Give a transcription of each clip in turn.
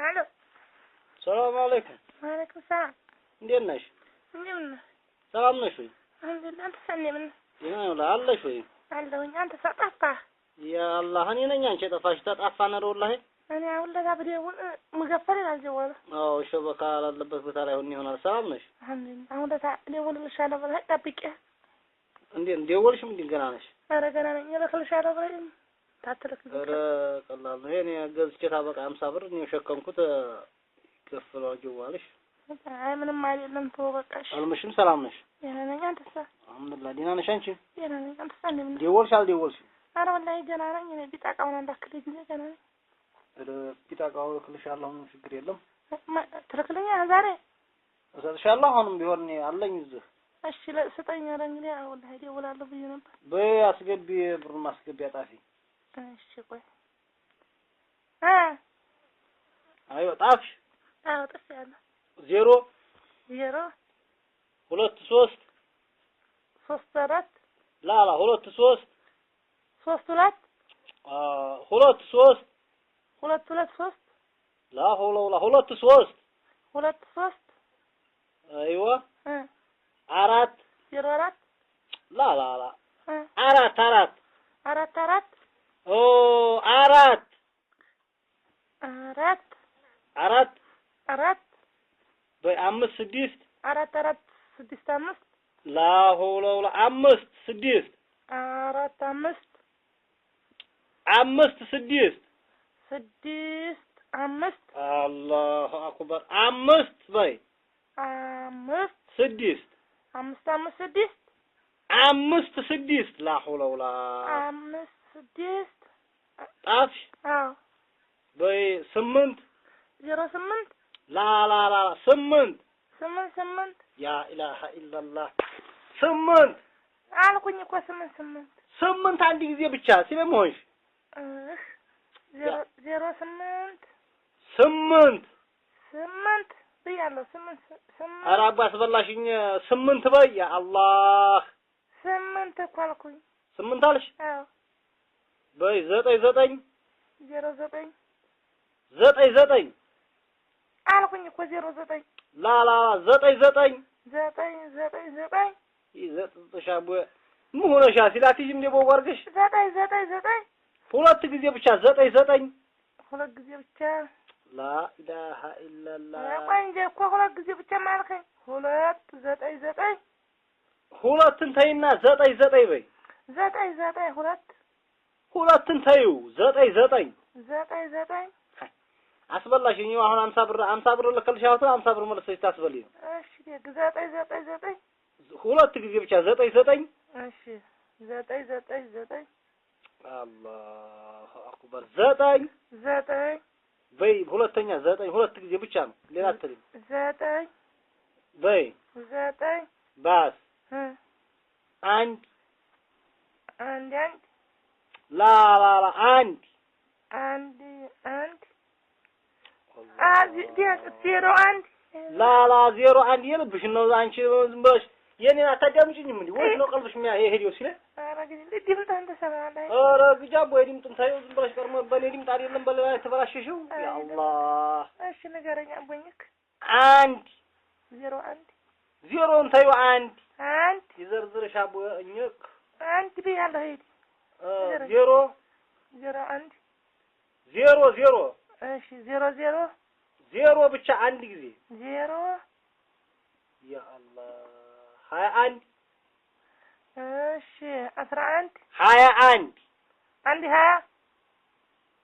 الو السلام عليكم. وعليكم السلام. እንዴት ነሽ? ሰላም ነሽ ወይ? አልሐምዱሊላህ። አንተ ሰላም ነህ? ይኸውልህ አለሽ ወይ? አለሁኝ። አንተ ጠፋህ? ያአላህ እኔ ነኝ አንቺ ጠፋሽ። ተጣፋን ነው ወላሂ። እኔ አሁን ለታ ብደውል መገፈል አልጀወለ። አዎ ሸበካ ያለበት ቦታ ላይ ሆኜ ይሆናል። ሰላም ነሽ? አልሐምዱሊላህ። አሁን ለታ ደውልልሻለሁ ብለህ ጠብቄህ። እንዴት ደወልሽ? ምን ገና ነሽ? ኧረ ገና ነኝ። እልክልሻለሁ ብለህ ታትልክ። ኧረ ቀላል ነው። እኔ ገዝቼ ታበቃ 50 ብር ነው የሸከምኩት። ከፍለው ጀዋልሽ። አይ ምንም አይደለም። ተው በቃሽ። አልመሽም። ሰላም ነሽ? ደህና ነኝ። አንተሳ? አልሐምዱሊላህ። ደህና ነሽ አንቺ? ደህና ነኝ። አንተሳ እንደምን ነህ? ደወልሽ አልደወልሽም? ኧረ ወላሂ ገና ነኝ። እኔ ቢጣቃውን አንዳክል ጊዜ ገና ነኝ። ቢጣቃው እልክልሻለሁ። ምንም ችግር የለም። ትልክልኛለህ ዛሬ? እሰጥሻለሁ። አሁንም ቢሆን አለኝ እዚህ። እሺ ስጠኝ። ኧረ እንግዲህ ወላሂ እደውላለሁ ብዬሽ ነበር። በይ አስገቢ፣ ብሩን አስገቢ። አጣፊ። እሺ ቆይ አይዋ ጣፍሽ? አዎ ጥፍያለሁ። 0 0 2 3 3 4 لا 2 3 3 2 2 3 2 2 3 لا حول ولا 2 3 2 3 ايوه 4 0 4 لا 4 4 4 4 اوه 4 4 4 4 بأمس 6 4 4 6 5 لا حول ولا 5 6 4 5 5 6 6 5 الله أكبر 5 باي 5 6 5 5 6 5 6 لا حول ولا 5 6 طافش باي 8 0 8 لا 8 8 8 يا إله إلا الله 8 አልኩኝ እኮ 8 8 8 አንድ ጊዜ ብቻ ስለምሆንሽ 0 8 8 8 ብያለሁ። 8 8 ኧረ አባስ በላሽኝ። 8 በይ ያ አላህ 8 እኮ አልኩኝ። 8 አልሽ? አዎ በይ 9 9 0 9 9 9 አልኩኝ እኮ 0 9 ላ 9 9 9 9 9 ይዘጥሻቡ ምን ሆነሻ? ሲላትይም ደቦ ወርግሽ 9 9 9 ሁለት ጊዜ ብቻ 9 9 ሁለት ጊዜ ብቻ ላ ኢላሃ ኢላላህ ቆንጆ እኮ ሁለት ጊዜ ብቻ ማልከኝ። 2 9 9 ሁለትን ተይና 9 9 በይ 9 9 2 ሁለትን ተይው 9 9 9 9 አስበላሽኝ። አሁን 50 ብር ልከልሻው 50 ብር መልሰሽ ታስበልኝ። እሺ 9 9 9 ሁለት ጊዜ ብቻ 9 9 እሺ 9 9 9 አላሁ አክበር 9 9 በይ ሁለተኛ 9 ሁለት ጊዜ ብቻ ነው። ሌላ አትልም። 9 በይ 9 ባስ 1 1 ላ 1 1 0 1 ላ 0 1 የልብሽ ነው። አንቺ ዝም ብለሽ የኔን አታዳምጪኝም እንዴ? ወይስ ነው ቀልብሽ ሄዲው ሲለ? ኧረ ግን ድምፅ አንተ ሰማለህ? ኧረ ግጃቦ ድምፅን ታየው ዝም ብለሽ ቀርሞ በኔ ድምፅ አይደለም በሌላ ተበላሽሽው። ያ አላህ እሺ ንገረኝ። አቦኝክ 1 0 1 0ን ታየው 1 1 ይዘርዝርሽ አቦኝክ 1 ብያለሁ። ሄድ 0 0 1 0 0 እሺ 0 0 0 ብቻ አንድ ጊዜ 0 ያ አላህ 21 እሺ 11 21 አንድ 20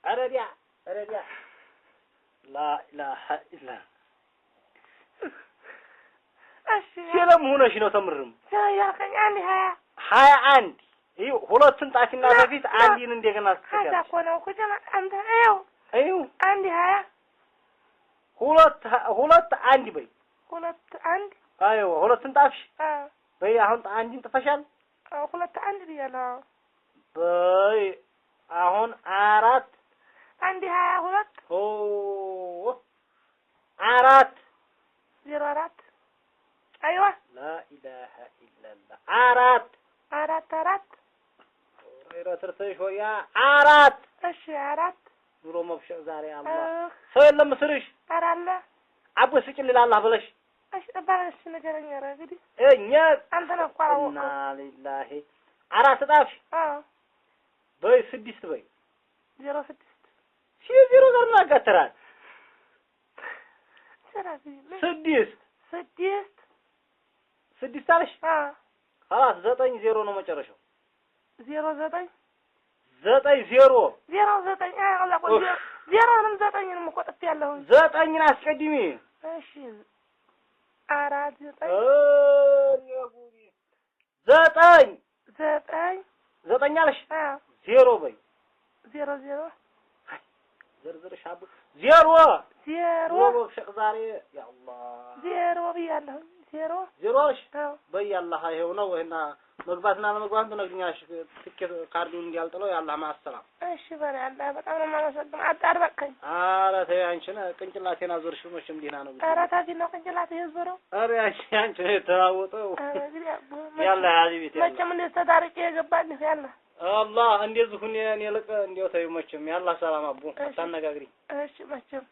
አረዲያ ላ ኢላሃ ኢላ እሺ ሰላም ሆነሽ ነው ተምርም ያልከኝ አንድ 20 21 ይኸው ሁለቱን ጣፊና በፊት አንዲን እንደገና ከዛ እኮ ነው እኮ ጀማ አንተ ይኸው አንድ 20 ሁለት አንድ በይ 2 1 አይዋ ሁለቱን ጣፍሽ በይ አሁን አንዲን ጥፈሻል። 2 1 ብያለሁ። በይ አሁን 4 አንድ 22 4 0 4 አይዋ ላ ኢላሃ ኢላላህ 4 4 4 ረትርተሽ ሆያ 4 እሺ 4 ኑሮ መብሸቅ ዛሬ አላህ ሰው የለም ምስርሽ ኧረ አለ አቦ ስጭን ልላላህ ብለሽ እሺ ባለሽ ነገረኛ ኧረ እንግዲህ እኛ አንተ ነው እኮ አላወቅኸው እና ሊላሂ አራት ጣፍሽ በይ 6 በይ 06 ዜሮ ጋር ማጋተራል 6 አለሽ خلاص 9-0 ነው መጨረሻው 09 9-0 አላ ቆይ 0-9 ነው ቆጥፍ ያለው 9ን አስቀድሚ እሺ 4-9 9 አለሽ 0 በይ 0 ዘርዘርሽ አቡ 0 ወብሸቅ ዛሬ ያ አላህ 0 ብያለሁ 0 በይ አላህ ይሄው ነው እና መግባትና ለመግባት ትነግኛለሽ ትኬት ካርዱን እንዲያልጥለው ያላህ ማሰላም እሺ በላ አላህ በጣም ነው የማመሰግነው አጣርበቀኝ ኧረ ተይ አንቺን ቅንጭላቴን አዞርሽው መቼም ዲና ነው ኧረ ታጂ ነው ቅንጭላቴ የዞረው ኧረ አንቺ ተራወጠው ያላ ሀቢብቴ መቼም እንደ ተዳርቄ የገባልህ ያላ አላህ እንደዚህ ሁኔ እኔ ልቅ እንደው ተይው መቼም ያላ ሰላም አቡ አታነጋግሪ እሺ መቼም